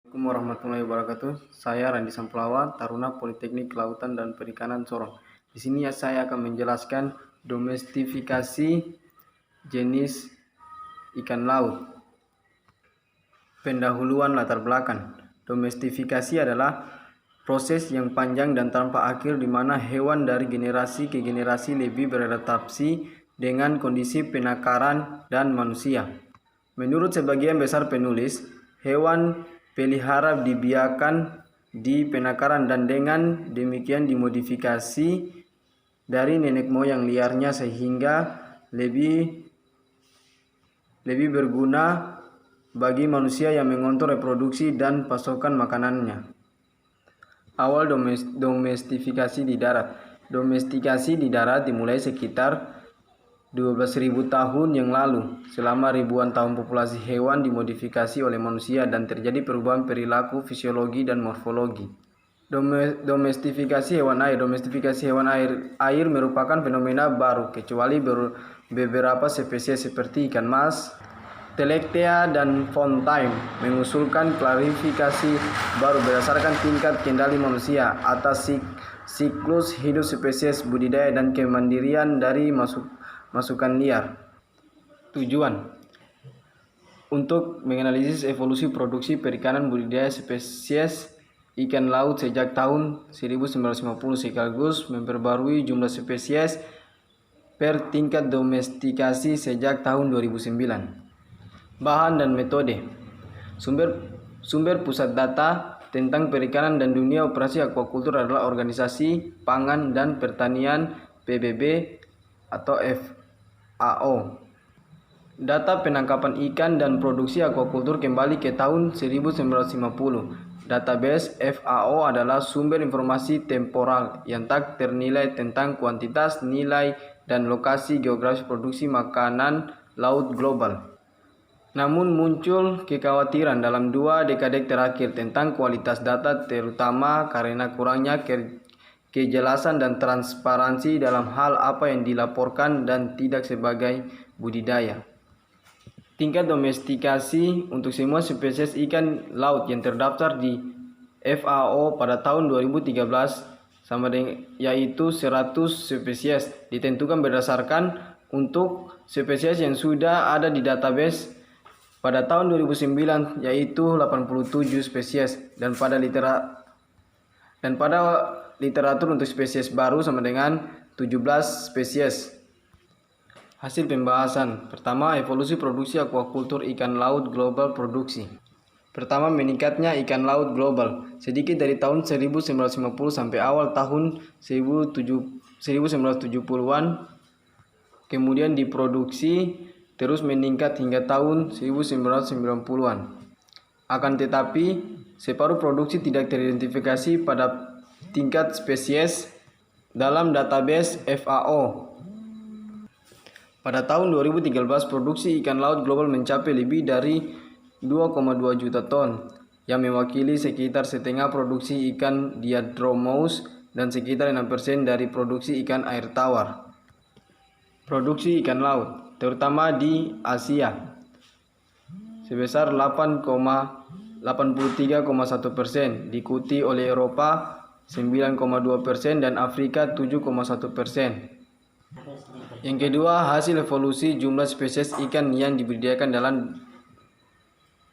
Assalamualaikum warahmatullahi wabarakatuh. Saya Randi Samplawa, Taruna Politeknik Kelautan dan Perikanan Sorong. Di sini saya akan menjelaskan domestifikasi jenis ikan laut. Pendahuluan latar belakang. Domestifikasi adalah proses yang panjang dan tanpa akhir di mana hewan dari generasi ke generasi lebih beradaptasi dengan kondisi penangkaran dan manusia. Menurut sebagian besar penulis, hewan pelihara dibiarkan di penangkaran dan dengan demikian dimodifikasi dari nenek moyang liarnya sehingga lebih berguna bagi manusia yang mengontrol reproduksi dan pasokan makanannya. Awal domestifikasi di darat. Domestikasi di darat dimulai sekitar 12.000 tahun yang lalu. Selama ribuan tahun populasi hewan dimodifikasi oleh manusia dan terjadi perubahan perilaku, fisiologi, dan morfologi. Domestifikasi hewan air. Domestifikasi hewan air merupakan fenomena baru, kecuali beberapa spesies seperti ikan mas, Telektea, dan Fontaine mengusulkan klarifikasi baru berdasarkan tingkat kendali manusia atas siklus hidup spesies, budidaya, dan kemandirian dari masukan liar. Tujuan untuk menganalisis evolusi produksi perikanan budidaya spesies ikan laut sejak tahun 1950 sekaligus memperbarui jumlah spesies per tingkat domestikasi sejak tahun 2009. Bahan dan metode. Sumber pusat data tentang perikanan dan dunia operasi aquaculture adalah Organisasi Pangan dan Pertanian PBB atau FAO. Data penangkapan ikan dan produksi aquaculture kembali ke tahun 1950. Database FAO adalah sumber informasi temporal yang tak ternilai tentang kuantitas, nilai, dan lokasi geografis produksi makanan laut global. Namun muncul kekhawatiran dalam 2 dekade terakhir tentang kualitas data, terutama karena kurangnya kejelasan dan transparansi dalam hal apa yang dilaporkan dan tidak sebagai budidaya. Tingkat domestikasi untuk semua spesies ikan laut yang terdaftar di FAO pada tahun 2013 sama dengan yaitu 100 spesies ditentukan berdasarkan untuk spesies yang sudah ada di database pada tahun 2009 yaitu 87 spesies dan pada literatur untuk spesies baru sama dengan 17 spesies. Hasil pembahasan. Pertama, evolusi produksi aquaculture ikan laut global produksi. Pertama, meningkatnya ikan laut global sedikit dari tahun 1950 sampai awal tahun 1970-an. Kemudian diproduksi terus meningkat hingga tahun 1990-an. Akan tetapi, separuh produksi tidak teridentifikasi pada tingkat spesies dalam database FAO. Pada tahun 2013, produksi ikan laut global mencapai lebih dari 2,2 juta ton, yang mewakili sekitar setengah produksi ikan diadromous dan sekitar 6% dari produksi ikan air tawar. Produksi ikan laut terutama di Asia sebesar 83,1%, diikuti oleh Eropa 9,2% dan Afrika 7,1%. Yang kedua, hasil evolusi jumlah spesies ikan yang dibudidayakan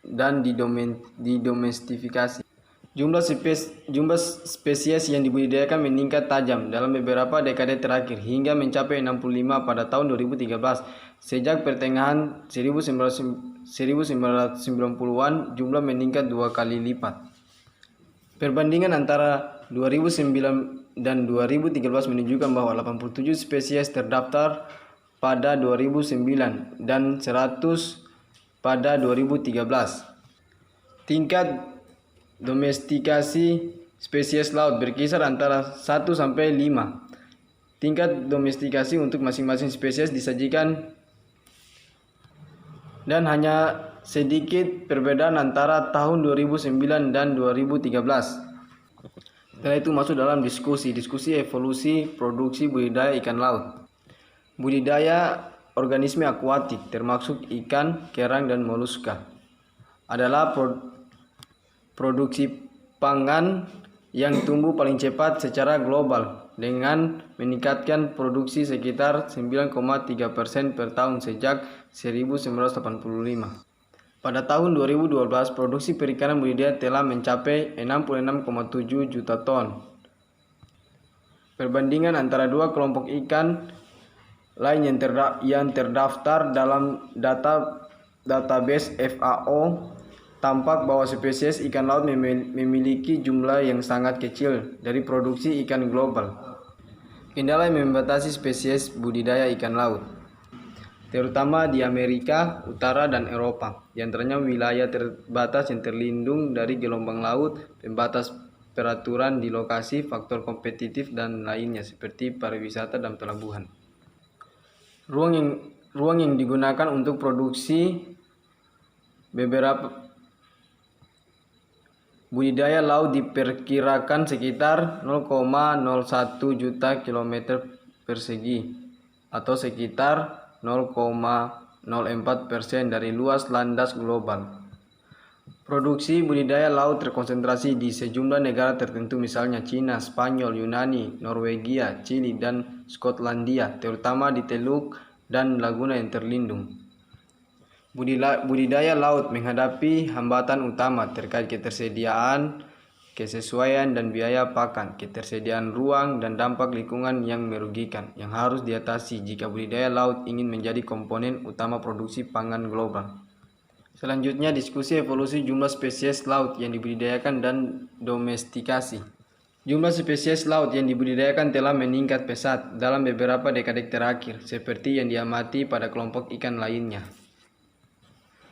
dan didomestifikasi. Jumlah spesies yang dibudidayakan meningkat tajam dalam beberapa dekade terakhir hingga mencapai 65 pada tahun 2013. Sejak pertengahan 1990-an, jumlah meningkat 2 kali lipat. Perbandingan antara 2009 dan 2013 menunjukkan bahwa 87 spesies terdaftar pada 2009 dan 100 pada 2013. Tingkat domestikasi spesies laut berkisar antara 1 sampai 5. Tingkat domestikasi untuk masing-masing spesies disajikan dan hanya sedikit perbedaan antara tahun 2009 dan 2013. Setelah itu masuk dalam diskusi evolusi produksi budidaya ikan laut. Budidaya organisme akuatik termasuk ikan, kerang, dan moluska adalah produksi pangan yang tumbuh paling cepat secara global dengan meningkatkan produksi sekitar 9,3% per tahun sejak 1985. Pada tahun 2012, produksi perikanan budidaya telah mencapai 66,7 juta ton. Perbandingan antara dua kelompok ikan lain yang terdaftar dalam database FAO tampak bahwa spesies ikan laut memiliki jumlah yang sangat kecil dari produksi ikan global. Kendala yang membatasi spesies budidaya ikan laut, terutama di Amerika Utara dan Eropa, di antaranya wilayah terbatas yang terlindung dari gelombang laut, pembatas peraturan di lokasi, faktor kompetitif dan lainnya seperti pariwisata dan pelabuhan. Ruang yang digunakan untuk produksi beberapa budidaya laut diperkirakan sekitar 0,01 juta kilometer persegi atau sekitar 0,04% dari luas landas global. Produksi budidaya laut terkonsentrasi di sejumlah negara tertentu, misalnya Cina, Spanyol, Yunani, Norwegia, Chili, dan Skotlandia, terutama di teluk dan laguna yang terlindung. Budidaya laut menghadapi hambatan utama terkait ketersediaan, kesesuaian dan biaya pakan, ketersediaan ruang, dan dampak lingkungan yang merugikan yang harus diatasi jika budidaya laut ingin menjadi komponen utama produksi pangan global. Selanjutnya, diskusi evolusi jumlah spesies laut yang dibudidayakan dan domestikasi. Jumlah spesies laut yang dibudidayakan telah meningkat pesat dalam beberapa dekade terakhir, seperti yang diamati pada kelompok ikan lainnya.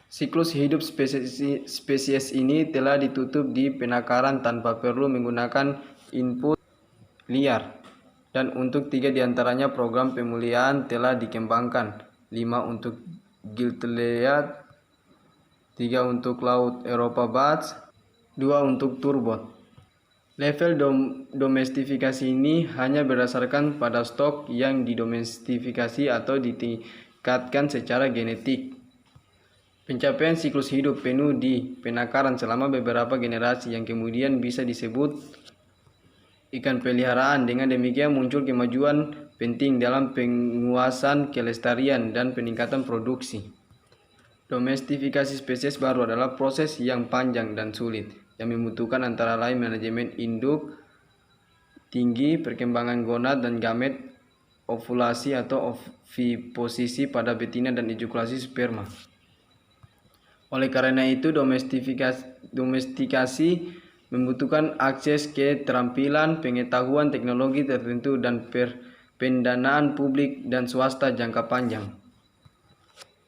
Siklus hidup spesies ini telah ditutup di penangkaran tanpa perlu menggunakan input liar, dan untuk 3 diantaranya program pemulihan telah dikembangkan, 5 untuk Giltlead, 3 untuk Laut Eropa Bass, 2 untuk turbot. Level domestifikasi ini hanya berdasarkan pada stok yang didomestifikasi atau ditingkatkan secara genetik. Pencapaian siklus hidup penuh di penangkaran selama beberapa generasi yang kemudian bisa disebut ikan peliharaan. Dengan demikian muncul kemajuan penting dalam penguasaan kelestarian dan peningkatan produksi. Domestifikasi spesies baru adalah proses yang panjang dan sulit yang membutuhkan antara lain manajemen induk tinggi, perkembangan gonad dan gamet, ovulasi atau oviposisi pada betina dan ejakulasi sperma. Oleh karena itu, domestikasi membutuhkan akses ke keterampilan, pengetahuan teknologi tertentu, dan pendanaan publik dan swasta jangka panjang.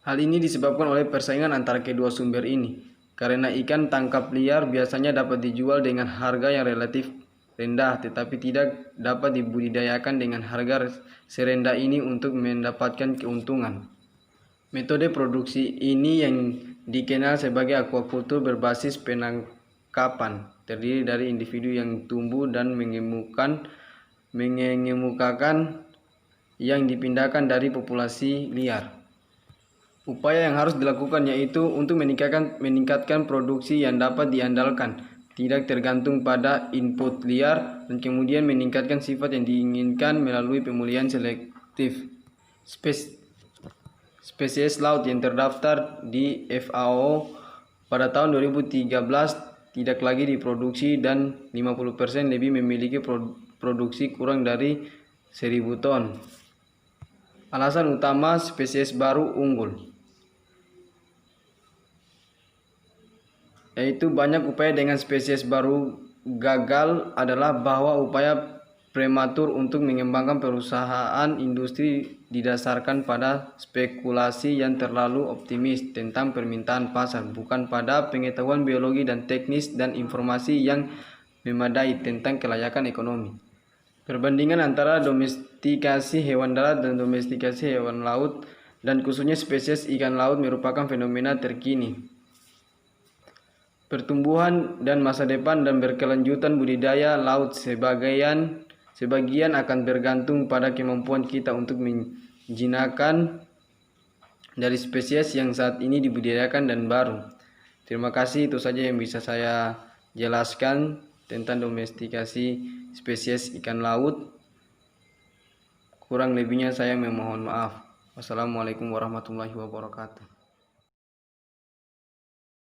Hal ini disebabkan oleh persaingan antara kedua sumber ini, karena ikan tangkap liar biasanya dapat dijual dengan harga yang relatif rendah, tetapi tidak dapat dibudidayakan dengan harga serendah ini untuk mendapatkan keuntungan. Metode produksi ini yang dikenal sebagai aquaculture berbasis penangkapan, terdiri dari individu yang tumbuh dan mengemukakan yang dipindahkan dari populasi liar. Upaya yang harus dilakukan yaitu untuk meningkatkan produksi yang dapat diandalkan, tidak tergantung pada input liar, dan kemudian meningkatkan sifat yang diinginkan melalui pemulihan selektif. Spesies laut yang terdaftar di FAO pada tahun 2013 tidak lagi diproduksi dan 50% lebih memiliki produksi kurang dari 1.000 ton. Alasan utama spesies baru unggul yaitu banyak upaya dengan spesies baru gagal adalah bahwa upaya prematur untuk mengembangkan perusahaan industri didasarkan pada spekulasi yang terlalu optimis tentang permintaan pasar, bukan pada pengetahuan biologi dan teknis dan informasi yang memadai tentang kelayakan ekonomi. Perbandingan antara domestikasi hewan darat dan domestikasi hewan laut, dan khususnya spesies ikan laut, merupakan fenomena terkini. Pertumbuhan dan masa depan dan berkelanjutan budidaya laut sebagian akan bergantung pada kemampuan kita untuk menjinakkan dari spesies yang saat ini dibudidayakan dan baru. Terima kasih, itu saja yang bisa saya jelaskan tentang domestikasi spesies ikan laut. Kurang lebihnya saya memohon maaf. Wassalamualaikum warahmatullahi wabarakatuh.